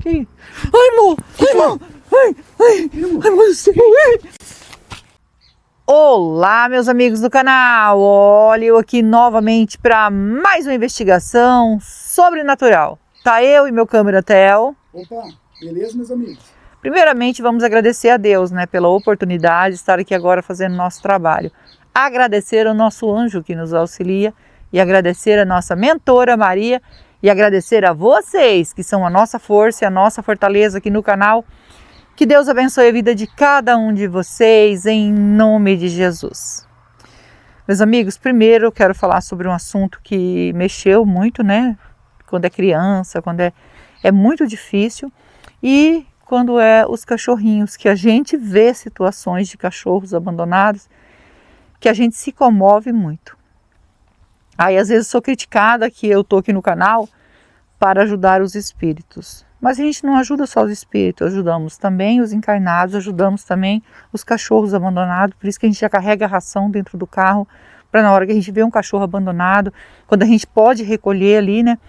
Que... Ai, amor! Ai, amor! Ai, amor do céu! Olá, meus amigos do canal! Olha eu aqui novamente para mais uma investigação sobrenatural. Tá eu e meu câmera Theo. Opa, beleza, meus amigos? Primeiramente, vamos agradecer a Deus, né, pela oportunidade de estar aqui agora fazendo nosso trabalho. Agradecer ao nosso anjo que nos auxilia e agradecer a nossa mentora Maria e agradecer a vocês que são a nossa força e a nossa fortaleza aqui no canal. Que Deus abençoe a vida de cada um de vocês em nome de Jesus. Meus amigos, primeiro eu quero falar sobre um assunto que mexeu muito, né? Quando é criança, quando é muito difícil e quando é os cachorrinhos, que a gente vê situações de cachorros abandonados, que a gente se comove muito. Aí às vezes sou criticada que eu tô aqui no canal para ajudar os espíritos. Mas a gente não ajuda só os espíritos, ajudamos também os encarnados, ajudamos também os cachorros abandonados, por isso que a gente já carrega a ração dentro do carro, para na hora que a gente vê um cachorro abandonado, quando a gente pode recolher ali, né,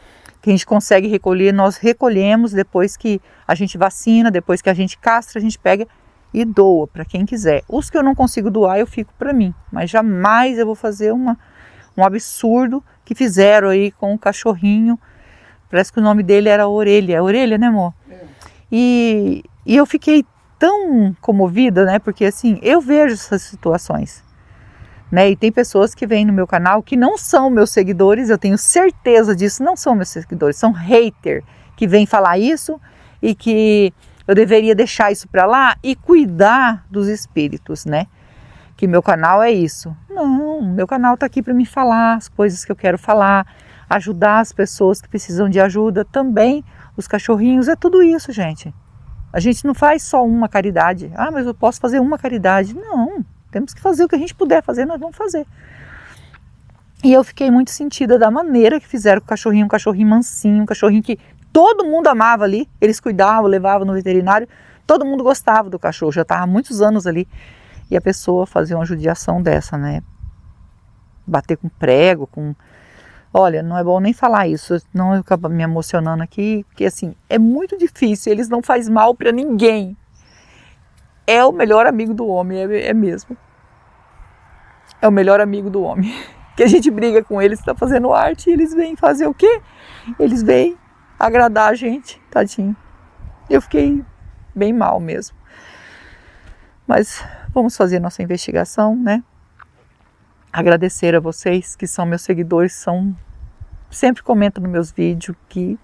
que a gente consegue recolher, nós recolhemos depois que a gente vacina, depois que a gente castra, a gente pega e doa para quem quiser. Os que eu não consigo doar, eu fico para mim, mas jamais eu vou fazer um absurdo que fizeram aí com o cachorrinho. Parece que o nome dele era Orelha. É Orelha, né, amor? É. E eu fiquei tão comovida, né? Porque assim, eu vejo essas situações, né? E tem pessoas que vêm no meu canal que não são meus seguidores, eu tenho certeza disso, não são meus seguidores, são haters que vêm falar isso e que eu deveria deixar isso para lá e cuidar dos espíritos, né? Que meu canal é isso. Não, meu canal tá aqui para me falar as coisas que eu quero falar, ajudar as pessoas que precisam de ajuda, também os cachorrinhos, é tudo isso, gente. A gente não faz só uma caridade. Ah, mas eu posso fazer uma caridade. Não, temos que fazer o que a gente puder fazer, nós vamos fazer. E eu fiquei muito sentida da maneira que fizeram com o cachorrinho, um cachorrinho mansinho, um cachorrinho que todo mundo amava ali, eles cuidavam, levavam no veterinário, todo mundo gostava do cachorro, já estava há muitos anos ali. E a pessoa fazia uma judiação dessa, né? Bater com prego, com... Olha, não é bom nem falar isso, não eu acabo me emocionando aqui, porque assim, é muito difícil, eles não fazem mal para ninguém. É o melhor amigo do homem, é mesmo. É o melhor amigo do homem. Que a gente briga com eles, está fazendo arte, e eles vêm fazer o quê? Eles vêm agradar a gente, tadinho. Eu fiquei bem mal mesmo. Mas vamos fazer nossa investigação, né? Agradecer a vocês que são meus seguidores, sempre comentam nos meus vídeos, que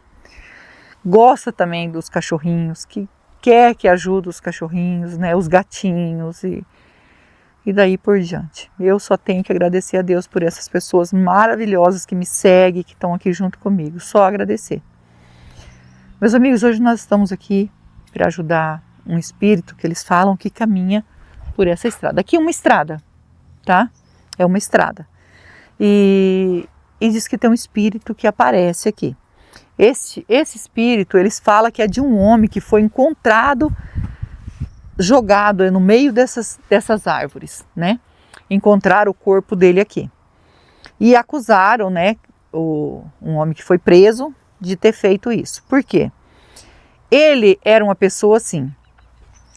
gosta também dos cachorrinhos, que quer que ajude os cachorrinhos, né, os gatinhos e daí por diante. Eu só tenho que agradecer a Deus por essas pessoas maravilhosas que me seguem, que estão aqui junto comigo, só agradecer. Meus amigos, hoje nós estamos aqui para ajudar um espírito que eles falam que caminha por essa estrada. Aqui é uma estrada, tá? É uma estrada. E diz que tem um espírito que aparece aqui. Esse espírito, eles falam que é de um homem que foi encontrado jogado no meio dessas árvores, né? Encontraram o corpo dele aqui. E acusaram, né, um homem que foi preso de ter feito isso. Por quê? Ele era uma pessoa assim,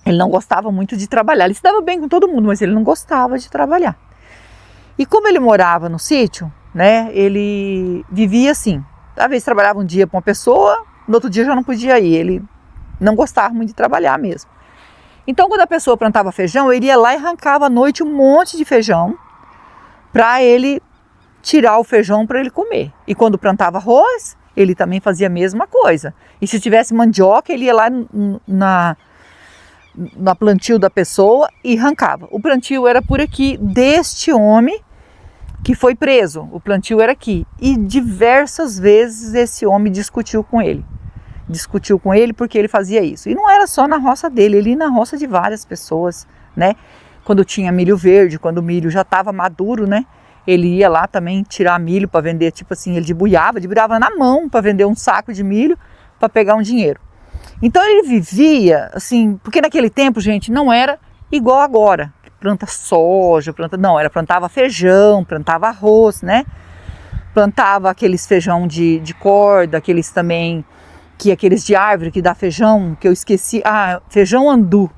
ele não gostava muito de trabalhar. Ele se dava bem com todo mundo, mas ele não gostava de trabalhar. E como ele morava no sítio, né, ele vivia assim. Às vezes trabalhava um dia para uma pessoa, no outro dia já não podia ir. Ele não gostava muito de trabalhar mesmo. Então, quando a pessoa plantava feijão, ele ia lá e arrancava à noite um monte de feijão para ele tirar o feijão para ele comer. E quando plantava arroz, ele também fazia a mesma coisa. E se tivesse mandioca, ele ia lá na plantio da pessoa e arrancava. O plantio era por aqui deste homem que foi preso. O plantio era aqui. E diversas vezes esse homem discutiu com ele. Discutiu com ele porque ele fazia isso. E não era só na roça dele, ele ia na roça de várias pessoas, né? Quando tinha milho verde, quando o milho já estava maduro, né? Ele ia lá também tirar milho para vender, tipo assim, ele debuiava na mão para vender um saco de milho para pegar um dinheiro. Então ele vivia assim, porque naquele tempo, gente, não era igual agora. Planta soja, plantava feijão, plantava arroz, né? Plantava aqueles feijão de corda, aqueles também que aqueles de árvore que dá feijão, que eu esqueci, feijão andu,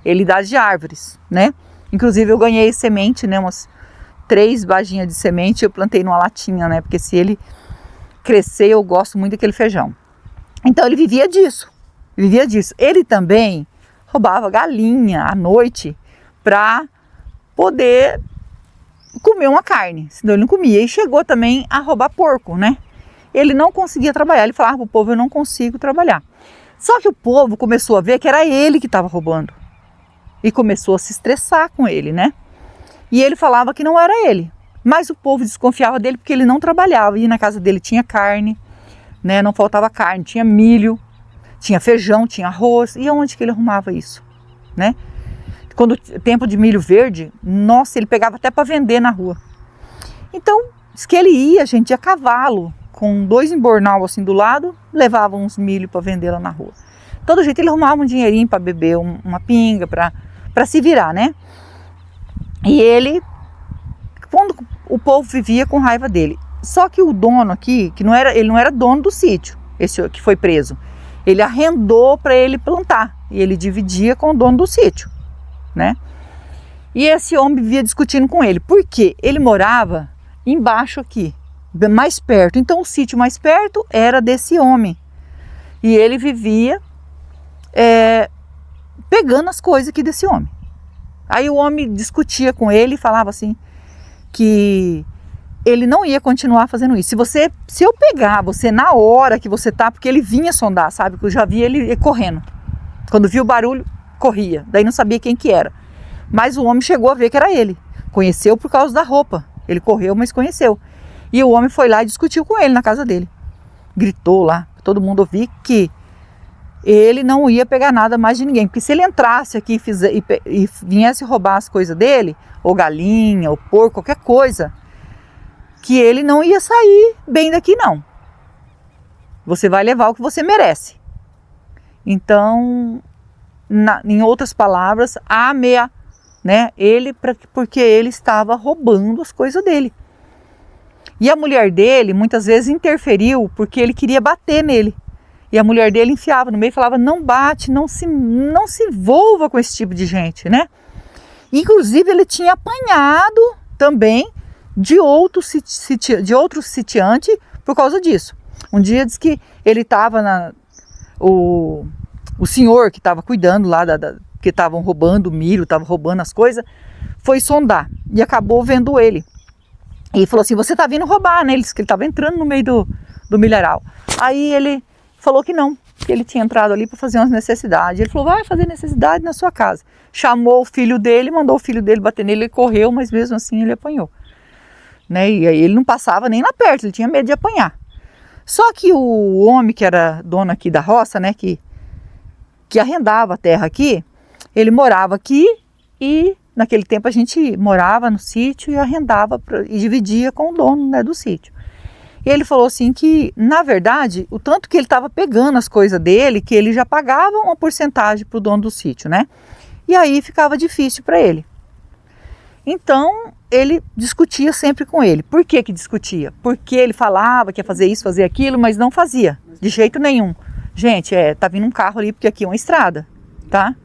ele dá de árvores, né? Inclusive eu ganhei semente, né, umas 3 baginhas de semente, eu plantei numa latinha, né, porque se ele crescer, eu gosto muito daquele feijão. Então ele vivia disso. Ele também roubava galinha à noite para poder comer uma carne, senão ele não comia. E chegou também a roubar porco, né? Ele não conseguia trabalhar, ele falava pro povo, eu não consigo trabalhar. Só que o povo começou a ver que era ele que estava roubando. E começou a se estressar com ele, né? E ele falava que não era ele. Mas o povo desconfiava dele porque ele não trabalhava. E na casa dele tinha carne, né? Não faltava carne, tinha milho, tinha feijão, tinha arroz. E aonde que ele arrumava isso, né? Quando tempo de milho verde, nossa, ele pegava até para vender na rua. Então, diz que ele ia, gente, a cavalo, com 2 embornal assim do lado, levava uns milho para vender lá na rua. Todo jeito ele arrumava um dinheirinho para beber uma pinga, para se virar, né? E ele, quando o povo vivia com raiva dele. Só que o dono aqui, ele não era dono do sítio, esse que foi preso. Ele arrendou para ele plantar e ele dividia com o dono do sítio, né? E esse homem vivia discutindo com ele, porque ele morava embaixo aqui, mais perto. Então o sítio mais perto era desse homem. E ele vivia pegando as coisas aqui desse homem. Aí o homem discutia com ele e falava assim, que ele não ia continuar fazendo isso. Se eu pegar você na hora que você tá, porque ele vinha sondar, sabe? Que eu já vi ele correndo. Quando viu o barulho, corria. Daí não sabia quem que era. Mas o homem chegou a ver que era ele. Conheceu por causa da roupa. Ele correu, mas conheceu. E o homem foi lá e discutiu com ele na casa dele. Gritou lá, todo mundo ouvir que ele não ia pegar nada mais de ninguém. Porque se ele entrasse aqui e viesse roubar as coisas dele, ou galinha, ou porco, qualquer coisa, que ele não ia sair bem daqui não. Você vai levar o que você merece. Então, em outras palavras, né, porque ele estava roubando as coisas dele. E a mulher dele muitas vezes interferiu porque ele queria bater nele. E a mulher dele enfiava no meio e falava, não bate, não se envolva com esse tipo de gente, né? Inclusive ele tinha apanhado também de outro sitiante por causa disso. Um dia diz que ele estava o senhor que estava cuidando lá, que estavam roubando milho, estavam roubando as coisas, foi sondar e acabou vendo ele. E falou assim, você está vindo roubar, né? Ele disse que ele estava entrando no meio do milharal. Aí ele falou que não, que ele tinha entrado ali para fazer umas necessidades. Ele falou, vai fazer necessidade na sua casa. Chamou o filho dele, mandou o filho dele bater nele, ele correu, mas mesmo assim ele apanhou. Né? E aí ele não passava nem lá perto, ele tinha medo de apanhar. Só que o homem que era dono aqui da roça, né, que arrendava a terra aqui, ele morava aqui e naquele tempo a gente morava no sítio e arrendava e dividia com o dono, né, do sítio. E ele falou assim que, na verdade, o tanto que ele estava pegando as coisas dele, que ele já pagava uma porcentagem para o dono do sítio, né? E aí ficava difícil para ele. Então, ele discutia sempre com ele. Por que discutia? Porque ele falava que ia fazer isso, fazer aquilo, mas não fazia, de jeito nenhum. Gente, tá vindo um carro ali, porque aqui é uma estrada, tá?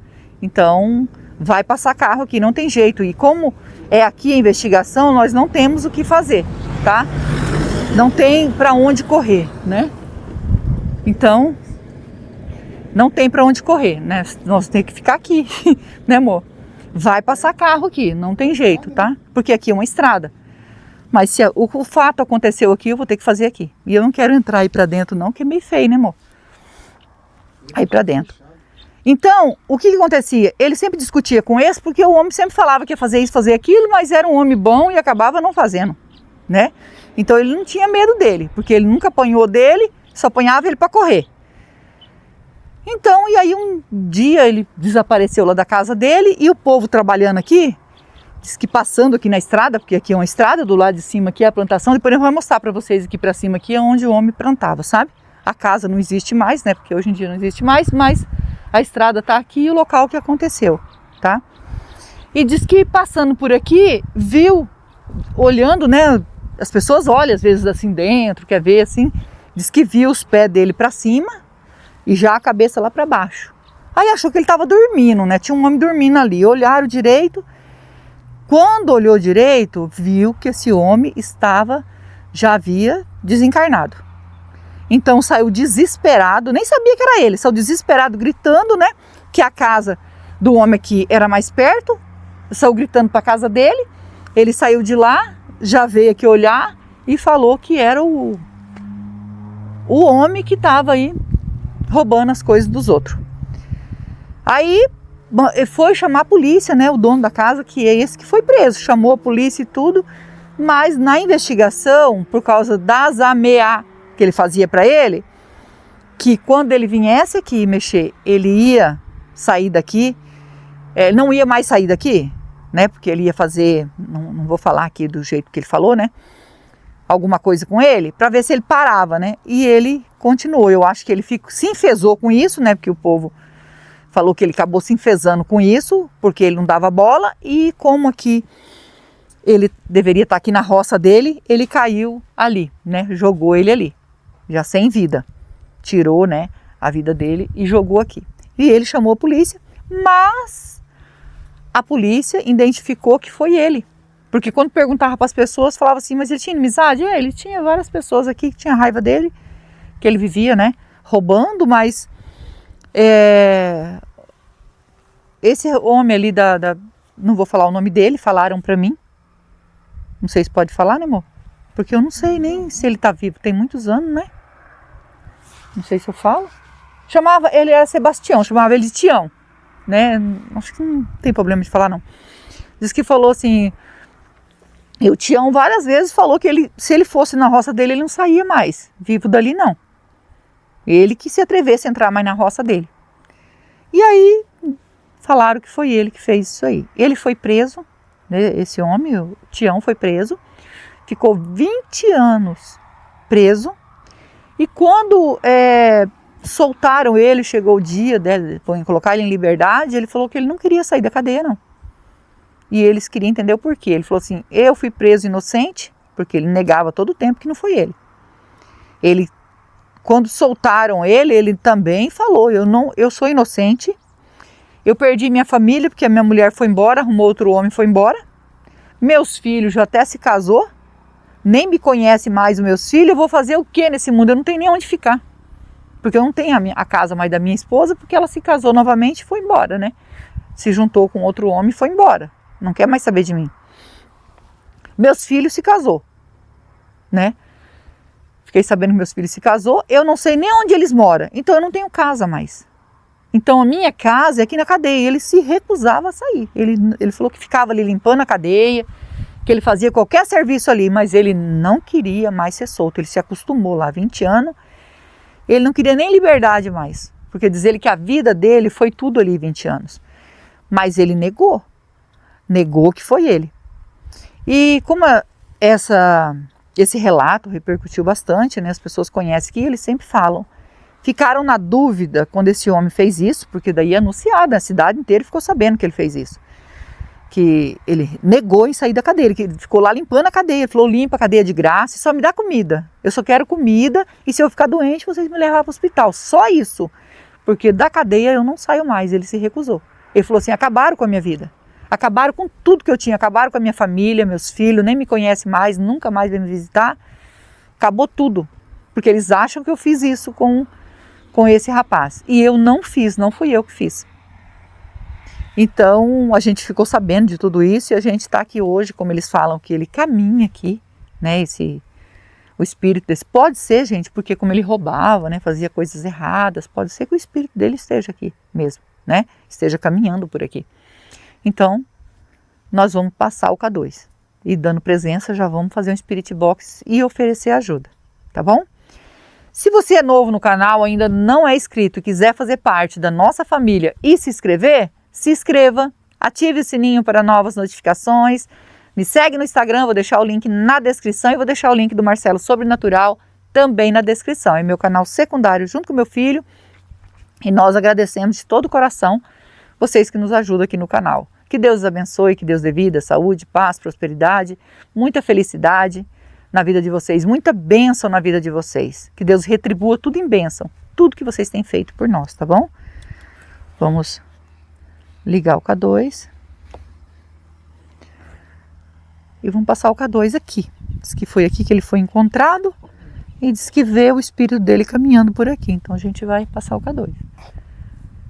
Então, vai passar carro aqui, não tem jeito. E como é aqui a investigação, nós não temos o que fazer, tá? Não tem para onde correr, né? Então, não tem para onde correr, né? Nós temos que ficar aqui, né, amor? Vai passar carro aqui, não tem jeito, tá? Porque aqui é uma estrada. Mas se o fato aconteceu aqui, eu vou ter que fazer aqui. E eu não quero entrar aí para dentro não, que é meio feio, né, amor? Aí para dentro. Então, o que acontecia? Ele sempre discutia com esse, porque o homem sempre falava que ia fazer isso, fazer aquilo, mas era um homem bom e acabava não fazendo, né? Então ele não tinha medo dele, porque ele nunca apanhou dele, só apanhava ele para correr. Então, e aí um dia ele desapareceu lá da casa dele e o povo trabalhando aqui, diz que passando aqui na estrada, porque aqui é uma estrada, do lado de cima aqui é a plantação, depois eu vou mostrar para vocês aqui para cima aqui é onde o homem plantava, sabe? A casa não existe mais, né? Porque hoje em dia não existe mais, mas a estrada tá aqui e o local que aconteceu, tá? E diz que passando por aqui, viu, olhando, né? As pessoas olham às vezes assim dentro, quer ver assim, diz que viu os pés dele para cima, e já a cabeça lá para baixo. Aí achou que ele estava dormindo, né? Tinha um homem dormindo ali. Olharam direito. Quando olhou direito, viu que esse homem já havia desencarnado. Então saiu desesperado, nem sabia que era ele, saiu desesperado gritando, né? Que a casa do homem aqui era mais perto, saiu gritando para a casa dele. Ele saiu de lá, já veio aqui olhar e falou que era o homem que estava aí roubando as coisas dos outros. Aí foi chamar a polícia, né? O dono da casa, que é esse que foi preso, chamou a polícia e tudo, mas na investigação, por causa das ameaças que ele fazia para ele, que quando ele viesse aqui mexer, ele ia sair daqui, não ia mais sair daqui, né? Porque ele ia fazer, não vou falar aqui do jeito que ele falou, né? Alguma coisa com ele, para ver se ele parava, né? E ele continuou. Eu acho que ele se enfesou com isso, né? Porque o povo falou que ele acabou se enfesando com isso, porque ele não dava bola, e como aqui ele deveria estar aqui na roça dele, ele caiu ali, né? Jogou ele ali, já sem vida. Tirou, né, a vida dele e jogou aqui. E ele chamou a polícia, mas a polícia identificou que foi ele. Porque quando perguntava para as pessoas, falava assim, mas ele tinha inimizade? Ele tinha várias pessoas aqui que tinham raiva dele, que ele vivia, né, roubando, mas esse homem ali não vou falar o nome dele, falaram para mim. Não sei se pode falar, né, amor? Porque eu não sei nem se ele tá vivo, tem muitos anos, né? Não sei se eu falo. Ele era Sebastião, chamava ele de Tião, né? Acho que não tem problema de falar, não. Diz que falou assim, o Tião várias vezes falou que se ele fosse na roça dele, ele não saía mais, vivo dali não. Ele que se atrevesse a entrar mais na roça dele. E aí, falaram que foi ele que fez isso aí. Ele foi preso, né, esse homem, o Tião, foi preso, ficou 20 anos preso, e quando soltaram ele, chegou o dia de colocar ele em liberdade, ele falou que ele não queria sair da cadeia, não. E eles queriam entender o porquê. Ele falou assim, eu fui preso inocente, porque ele negava todo o tempo que não foi ele. Quando soltaram ele também falou, eu sou inocente, eu perdi minha família porque a minha mulher foi embora, arrumou outro homem e foi embora. Meus filhos já até se casou, nem me conhece mais os meus filhos, eu vou fazer o que nesse mundo? Eu não tenho nem onde ficar. Porque eu não tenho a casa mais da minha esposa, porque ela se casou novamente e foi embora, né? Se juntou com outro homem e foi embora. Não quer mais saber de mim. Meus filhos se casou, né? Fiquei sabendo que meus filhos se casou, eu não sei nem onde eles moram, então eu não tenho casa mais. Então a minha casa é aqui na cadeia, ele se recusava a sair. Ele falou que ficava ali limpando a cadeia, que ele fazia qualquer serviço ali, mas ele não queria mais ser solto. Ele se acostumou lá 20 anos, ele não queria nem liberdade mais, porque diz ele que a vida dele foi tudo ali 20 anos. Mas ele negou que foi ele. E como esse relato repercutiu bastante, né? As pessoas conhecem que eles sempre falam. Ficaram na dúvida quando esse homem fez isso, porque daí anunciado, a cidade inteira ficou sabendo que ele fez isso. Que ele negou em sair da cadeia, que ele ficou lá limpando a cadeia, ele falou, limpa a cadeia de graça e só me dá comida. Eu só quero comida e se eu ficar doente vocês me levam para o hospital. Só isso, porque da cadeia eu não saio mais, ele se recusou. Ele falou assim, acabaram com a minha vida. Acabaram com tudo que eu tinha, acabaram com a minha família, meus filhos, nem me conhecem mais, nunca mais vem me visitar. Acabou tudo, porque eles acham que eu fiz isso com esse rapaz. E eu não fiz, não fui eu que fiz. Então a gente ficou sabendo de tudo isso e a gente está aqui hoje, como eles falam, que ele caminha aqui, né? O espírito desse, pode ser, gente, porque como ele roubava, né? Fazia coisas erradas, pode ser que o espírito dele esteja aqui mesmo, né? Esteja caminhando por aqui. Então, nós vamos passar o K2 e dando presença já vamos fazer um Spirit Box e oferecer ajuda, tá bom? Se você é novo no canal, ainda não é inscrito e quiser fazer parte da nossa família e se inscreva, ative o sininho para novas notificações, me segue no Instagram, vou deixar o link na descrição e vou deixar o link do Marcelo Sobrenatural também na descrição. É meu canal secundário junto com meu filho e nós agradecemos de todo o coração vocês que nos ajudam aqui no canal. Que Deus os abençoe, que Deus dê vida, saúde, paz, prosperidade, muita felicidade na vida de vocês, muita bênção na vida de vocês. Que Deus retribua tudo em bênção, tudo que vocês têm feito por nós, tá bom? Vamos ligar o K2. E vamos passar o K2 aqui. Diz que foi aqui que ele foi encontrado e diz que vê o espírito dele caminhando por aqui. Então a gente vai passar o K2.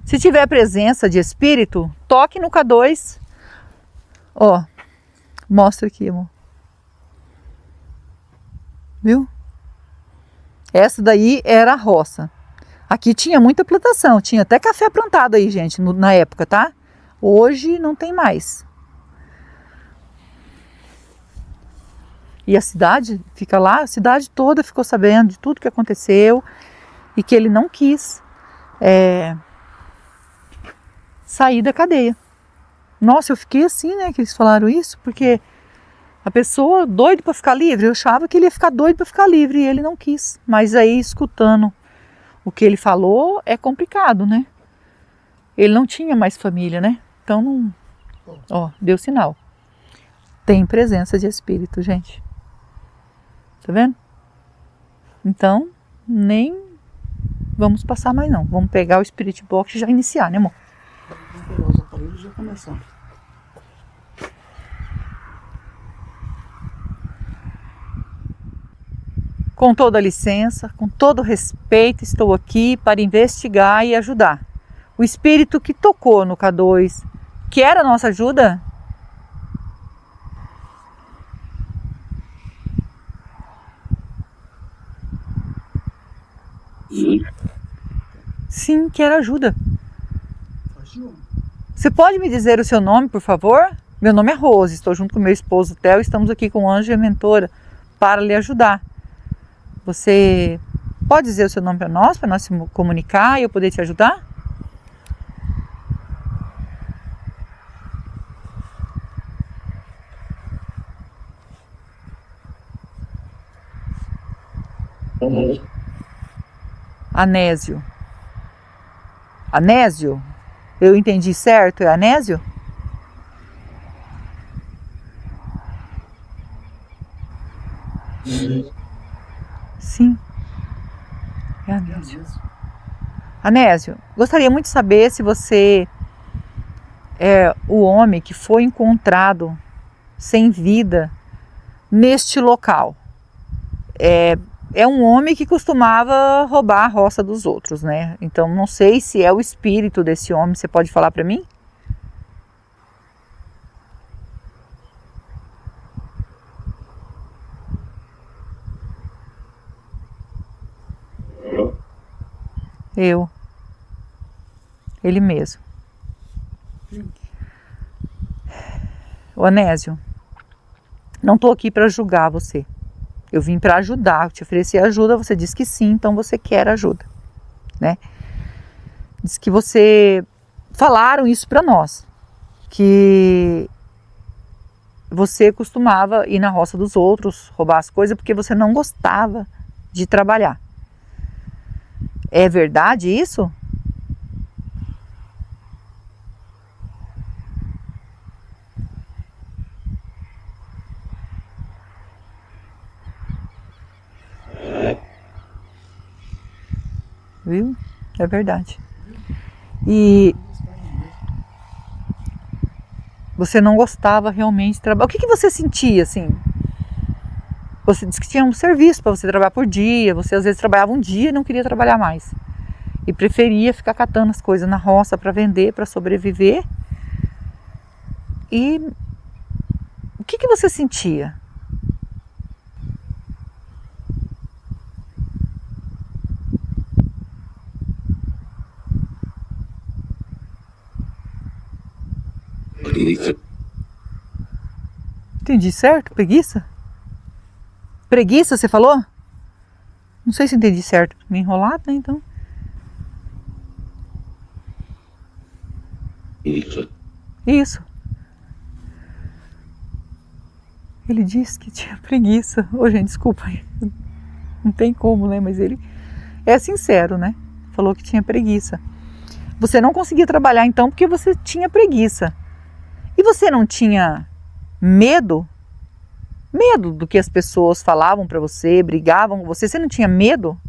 Se tiver presença de espírito, toque no K2. Ó, mostra aqui, amor. Viu? Essa daí era a roça. Aqui tinha muita plantação, tinha até café plantado aí, gente, na época, tá? Hoje não tem mais. E a cidade fica lá, a cidade toda ficou sabendo de tudo que aconteceu e que ele não quis sair da cadeia. Nossa, eu fiquei assim, né, que eles falaram isso, porque a pessoa doida para ficar livre, eu achava que ele ia ficar doido para ficar livre e ele não quis. Mas aí, escutando o que ele falou, é complicado, né? Ele não tinha mais família, né? Então, não... Ó, deu sinal. Tem presença de espírito, gente. Tá vendo? Então, nem vamos passar mais não. Vamos pegar o Spirit Box e já iniciar, né, amor? Vamos pegar os aparelhos e já começar. Com toda a licença, com todo o respeito, estou aqui para investigar e ajudar. O espírito que tocou no K2, quer a nossa ajuda? Sim, quero ajuda. Você pode me dizer o seu nome, por favor? Meu nome é Rose, estou junto com meu esposo Theo e estamos aqui com o anjo e a mentora para lhe ajudar. Você pode dizer o seu nome para nós se comunicar e eu poder te ajudar? Anésio. Anésio? Eu entendi certo? É Anésio? Sim. É Anésio. Anésio, gostaria muito de saber se você é o homem que foi encontrado sem vida neste local. É um homem que costumava roubar a roça dos outros, né? Então não sei se é o espírito desse homem. Você pode falar para mim? Eu. Ele mesmo. O Anésio, não estou aqui para julgar você. Eu vim para ajudar, te ofereci ajuda, você disse que sim, então você quer ajuda, né? Diz que falaram isso para nós, que você costumava ir na roça dos outros, roubar as coisas, porque você não gostava de trabalhar. É verdade isso? Viu? É verdade. E você não gostava realmente de trabalhar. O que você sentia assim? Você disse que tinha um serviço para você trabalhar por dia. Você às vezes trabalhava um dia e não queria trabalhar mais. E preferia ficar catando as coisas na roça para vender, para sobreviver. E o que você sentia? Entendi certo? Preguiça? Preguiça, você falou? Não sei se entendi certo. Me enrolado, né, então? Isso. Ele disse que tinha preguiça. Ô, gente, desculpa. Não tem como, né? Mas ele é sincero, né? Falou que tinha preguiça. Você não conseguia trabalhar, então, porque você tinha preguiça. E você não tinha medo? Medo do que as pessoas falavam para você, brigavam com você? Você não tinha medo?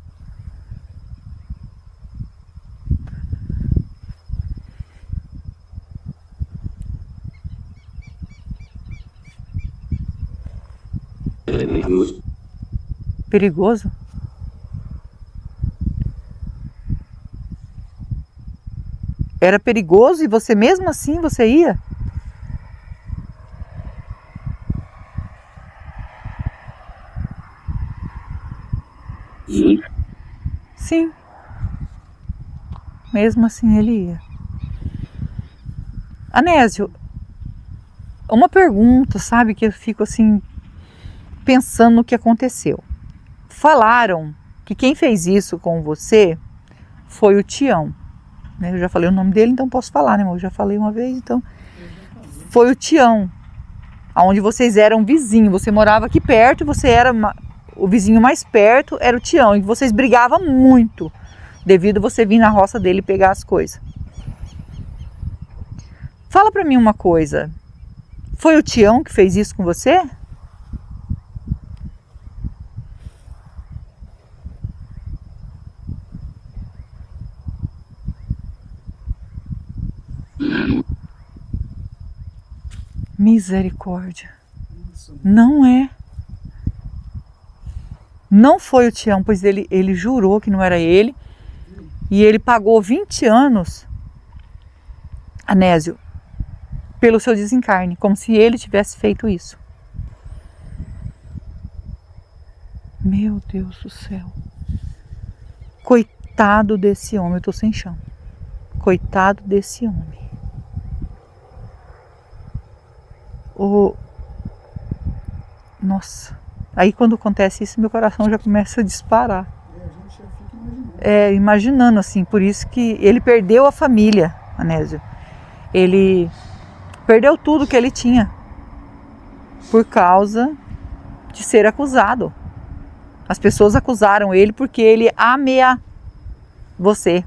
Perigoso? Era perigoso e você mesmo assim você ia? Sim. Mesmo assim ele ia. Anésio, uma pergunta, sabe, que eu fico assim pensando no que aconteceu. Falaram que quem fez isso com você foi o Tião, né? Eu já falei o nome dele, então posso falar, né, amor? Eu já falei uma vez, então foi o Tião, aonde vocês eram vizinhos. Você morava aqui perto, você era o vizinho mais perto, era o Tião, e vocês brigavam muito devido a você vir na roça dele pegar as coisas. Fala pra mim uma coisa, foi o Tião que fez isso com você? Misericórdia. Não é. Não foi o Tião, pois ele jurou que não era ele. E ele pagou 20 anos, Anésio, pelo seu desencarne, como se ele tivesse feito isso. Meu Deus do céu. Coitado desse homem, eu tô sem chão. Coitado desse homem. Nossa. Aí quando acontece isso, meu coração já começa a disparar. A gente já fica imaginando. Imaginando assim, por isso que ele perdeu a família, Anésio. Ele perdeu tudo que ele tinha por causa de ser acusado. As pessoas acusaram ele porque ele ameaçou você.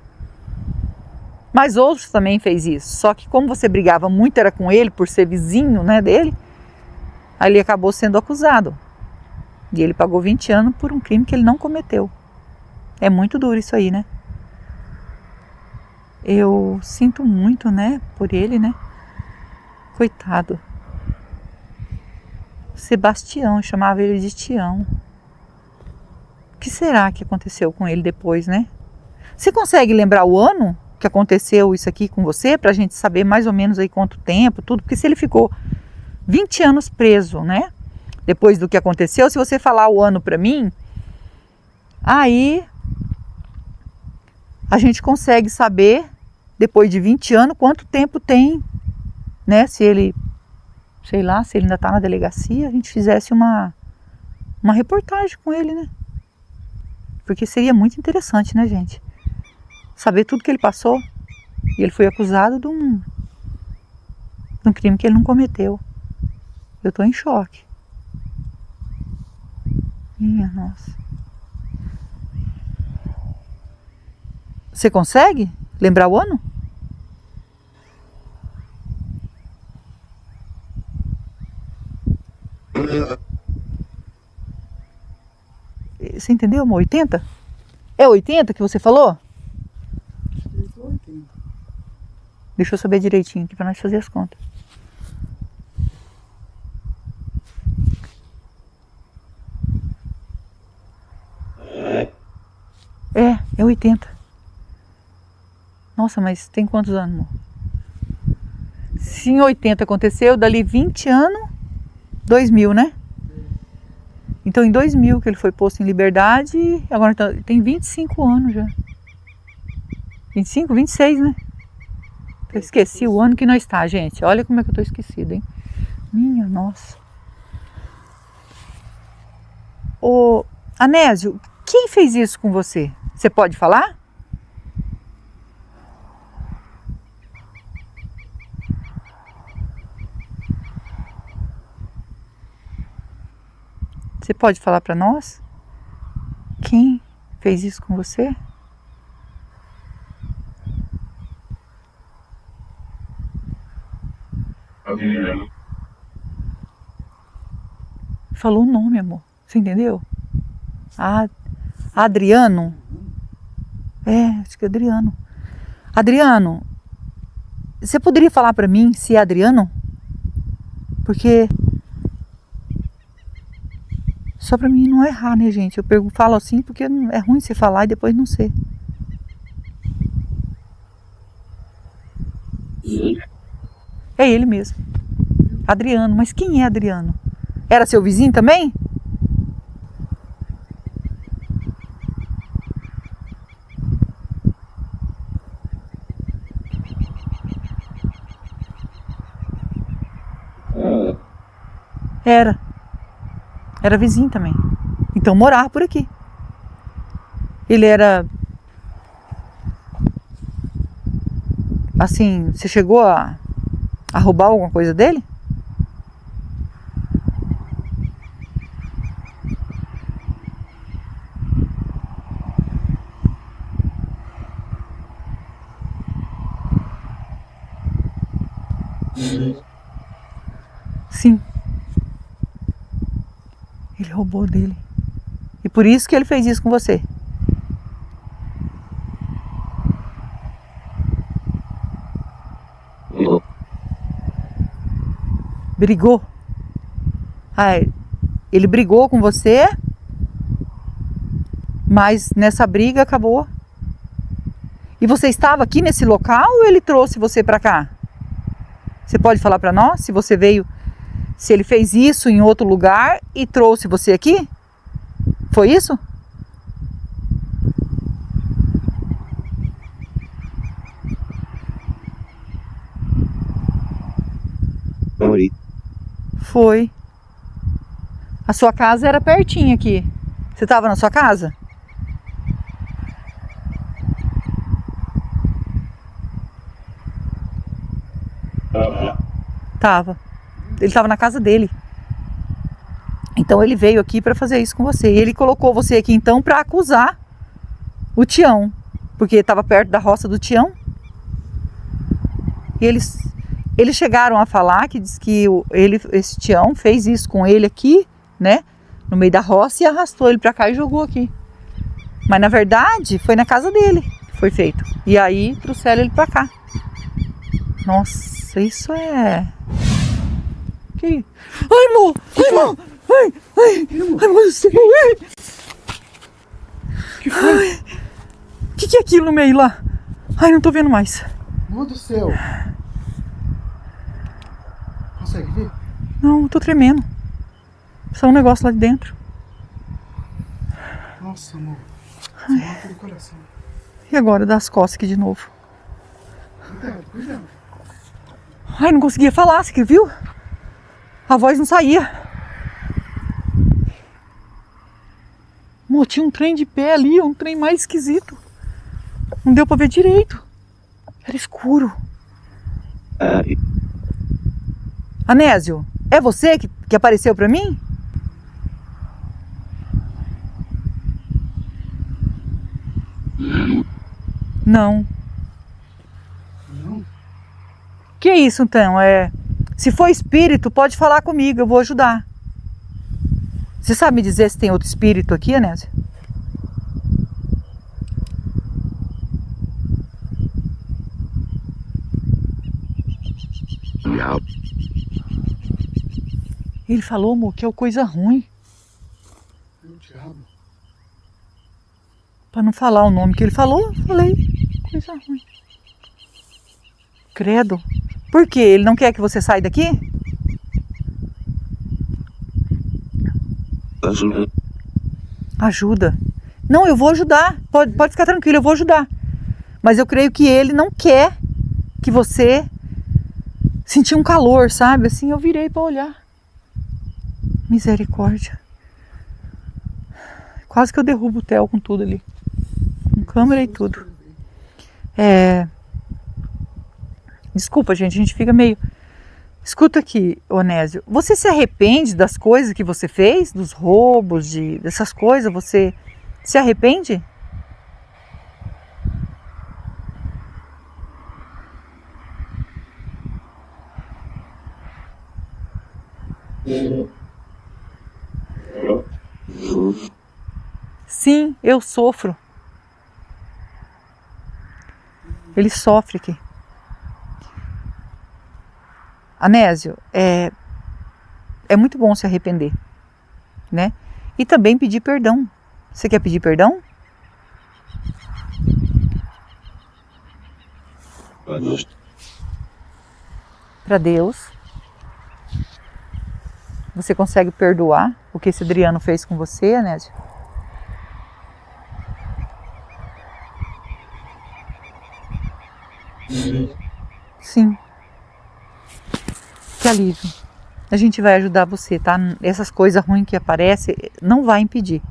Mas outros também fez isso. Só que como você brigava muito era com ele por ser vizinho, né, dele, aí ele acabou sendo acusado. E ele pagou 20 anos por um crime que ele não cometeu. É muito duro isso aí, né? Eu sinto muito, né, por ele, né? Coitado. Sebastião, eu chamava ele de Tião. O que será que aconteceu com ele depois, né? Você consegue lembrar o ano que aconteceu isso aqui com você? Pra gente saber mais ou menos aí quanto tempo, tudo. Porque se ele ficou 20 anos preso, né? Depois do que aconteceu, se você falar o ano pra mim, aí a gente consegue saber, depois de 20 anos, quanto tempo tem, né? Se ele, sei lá, se ele ainda tá na delegacia, a gente fizesse uma reportagem com ele, né? Porque seria muito interessante, né, gente? Saber tudo que ele passou. E ele foi acusado de um crime que ele não cometeu. Eu tô em choque. Minha nossa. Você consegue lembrar o ano? Você entendeu, amor? 80? É 80 que você falou? Acho que ele foi 80. Deixa eu saber direitinho aqui pra nós fazer as contas. É 80. Nossa, mas tem quantos anos, amor? Se em 80 aconteceu, dali 20 anos, 2000, né? Então em 2000 que ele foi posto em liberdade, agora tem 25 anos já. 25, 26, né? Eu esqueci o ano que nós está, gente. Olha como é que eu tô esquecida, hein? Minha nossa. Ô, Anésio, quem fez isso com você? Você pode falar? Você pode falar para nós? Quem fez isso com você? Falou o nome, amor. Você entendeu? Adriano? Acho que é Adriano. Adriano, você poderia falar para mim se é Adriano? Porque Só pra mim não errar, né, gente? Eu falo assim porque é ruim você falar e depois não ser. É ele mesmo. Adriano. Mas quem é Adriano? Era seu vizinho também? Era. Era vizinho também. Então morava por aqui. Ele era... Assim, você chegou a roubar alguma coisa dele? Sim. Ele roubou dele. E por isso que ele fez isso com você. Brigou? Ah, ele brigou com você, mas nessa briga acabou. E você estava aqui nesse local ou ele trouxe você para cá? Você pode falar para nós se você veio, se ele fez isso em outro lugar e trouxe você aqui? Foi isso? Foi. A sua casa era pertinho aqui. Você estava na sua casa? Tava. Ele estava na casa dele. Então ele veio aqui para fazer isso com você. E ele colocou você aqui então para acusar o Tião, porque estava perto da roça do Tião. E eles chegaram a falar que diz que esse Tião fez isso com ele aqui, né, no meio da roça e arrastou ele para cá e jogou aqui. Mas na verdade foi na casa dele que foi feito. E aí trouxeram ele para cá. Nossa, isso é... Que... Ai, amor! Ai, amor! Ai, amor do céu! Que foi? O que é aquilo no meio lá? Ai, não tô vendo mais. Amor do céu! Consegue ver? Não, eu tô tremendo. Só um negócio lá de dentro. Nossa, amor. Você mata do coração. E agora, dá as costas aqui de novo. Cuidado, cuidado. Ai, não conseguia falar, você viu? A voz não saía. Amor, tinha um trem de pé ali, um trem mais esquisito. Não deu pra ver direito. Era escuro. Anésio, é você que apareceu pra mim? Não. Não? Que é isso então? Se for espírito, pode falar comigo, eu vou ajudar. Você sabe me dizer se tem outro espírito aqui, Anésio? Não. Ele falou, amor, que é coisa ruim. É o diabo. Pra não falar o nome que ele falou, eu falei, coisa ruim. Credo. Por quê? Ele não quer que você saia daqui? Ajuda. Não, eu vou ajudar. Pode ficar tranquilo, eu vou ajudar. Mas eu creio que ele não quer que você sentir um calor, sabe? Assim, eu virei pra olhar. Misericórdia. Quase que eu derrubo o Theo com tudo ali. Com câmera e tudo. Desculpa, gente, a gente fica meio... Escuta aqui, Onésio, você se arrepende das coisas que você fez? Dos roubos, dessas coisas? Você se arrepende? Sim, eu sofro. Ele sofre aqui. Anésio, é muito bom se arrepender, né? E também pedir perdão. Você quer pedir perdão? Para Deus. Você consegue perdoar o que esse Adriano fez com você, Anésio? Sim. Que alívio. A gente vai ajudar você, tá? Essas coisas ruins que aparecem não vai impedir.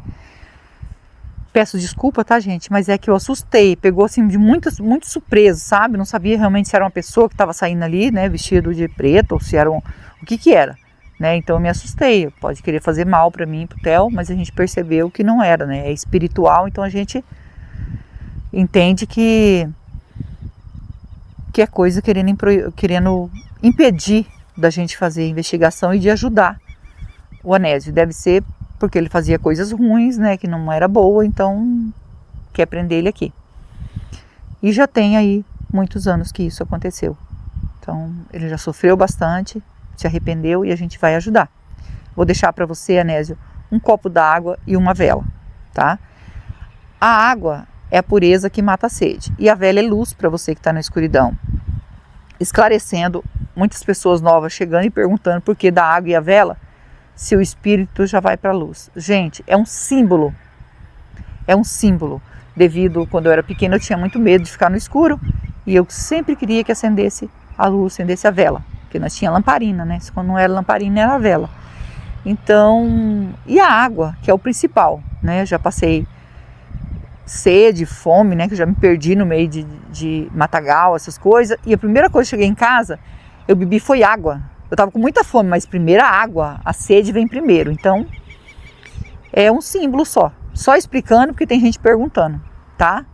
Peço desculpa, tá, gente? Mas é que eu assustei. Pegou assim de muito surpresa, sabe? Não sabia realmente se era uma pessoa que estava saindo ali, né? Vestido de preto, ou se era o que era, né? Então eu me assustei. Pode querer fazer mal para mim e pro Theo, mas a gente percebeu que não era, né? É espiritual, então a gente entende que é coisa querendo impedir da gente fazer a investigação e de ajudar o Anésio. Deve ser porque ele fazia coisas ruins, né, que não era boa, então quer prender ele aqui. E já tem aí muitos anos que isso aconteceu. Então ele já sofreu bastante, se arrependeu e a gente vai ajudar. Vou deixar para você, Anésio, um copo d'água e uma vela, tá? A água é a pureza que mata a sede e a vela é luz para você que está na escuridão. Esclarecendo, muitas pessoas novas chegando e perguntando por que da água e a vela, se o espírito já vai para a luz. Gente, é um símbolo. É um símbolo. Devido, quando eu era pequena, eu tinha muito medo de ficar no escuro e eu sempre queria que acendesse a luz, acendesse a vela. Porque nós tinha lamparina, né? Quando não era lamparina, era a vela. Então, e a água, que é o principal, né? Eu já passei sede, fome, né? Que eu já me perdi no meio de matagal, essas coisas. E a primeira coisa que cheguei em casa, eu bebi foi água. Eu tava com muita fome, mas primeiro a água, a sede vem primeiro. Então, é um símbolo só. Só explicando, porque tem gente perguntando, tá?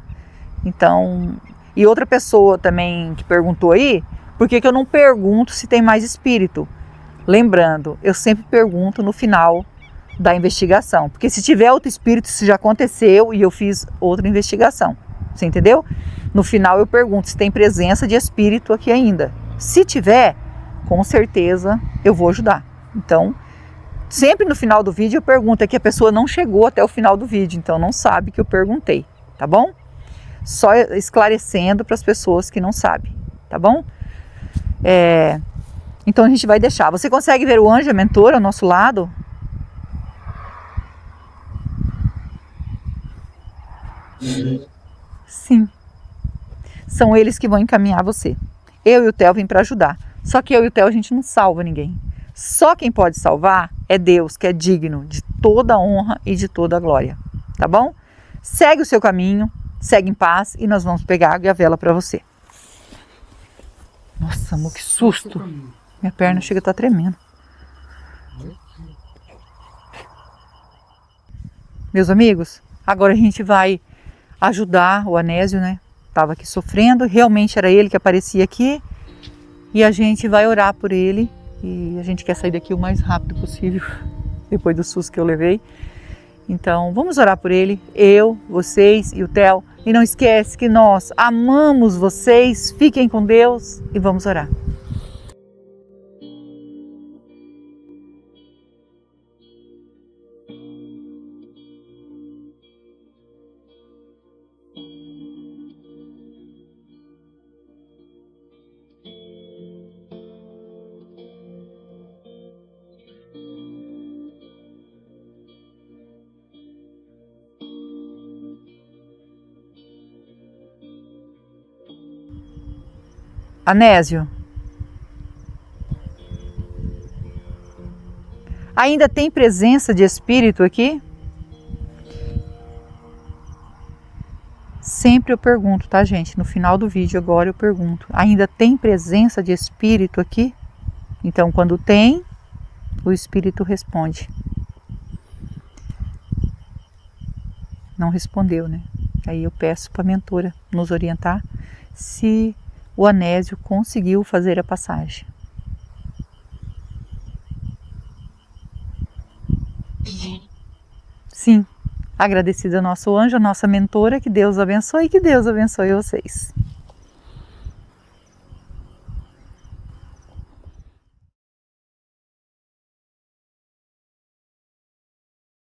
Então, e outra pessoa também que perguntou aí, por que eu não pergunto se tem mais espírito? Lembrando, eu sempre pergunto no final da investigação. Porque se tiver outro espírito, isso já aconteceu e eu fiz outra investigação. Você entendeu? No final eu pergunto se tem presença de espírito aqui ainda. Se tiver, com certeza eu vou ajudar. Então, sempre no final do vídeo eu pergunto, é que a pessoa não chegou até o final do vídeo, então não sabe que eu perguntei, tá bom? Só esclarecendo para as pessoas que não sabem, tá bom? Então a gente vai deixar. Você consegue ver o anjo, a mentora ao nosso lado? Sim. São eles que vão encaminhar você. Eu e o Theo vim para ajudar. Só que eu e o Theo a gente não salva ninguém. Só quem pode salvar é Deus, que é digno de toda a honra e de toda a glória. Tá bom? Segue o seu caminho, segue em paz e nós vamos pegar a água e a vela para você. Nossa, amor, que susto. Minha perna chega a estar tremendo. Meus amigos, agora a gente vai ajudar o Anésio, né? Estava aqui sofrendo, realmente era ele que aparecia aqui. E a gente vai orar por ele. E a gente quer sair daqui o mais rápido possível, depois do susto que eu levei. Então, vamos orar por ele, eu, vocês e o Theo. E não esquece que nós amamos vocês, fiquem com Deus e vamos orar. Anésio, ainda tem presença de espírito aqui? Sempre eu pergunto, tá, gente? No final do vídeo agora eu pergunto, ainda tem presença de espírito aqui? Então, quando tem, o espírito responde. Não respondeu, né? Aí eu peço para a mentora nos orientar se o Anésio conseguiu fazer a passagem. Sim, agradecida ao nosso anjo, a nossa mentora, que Deus abençoe e que Deus abençoe vocês.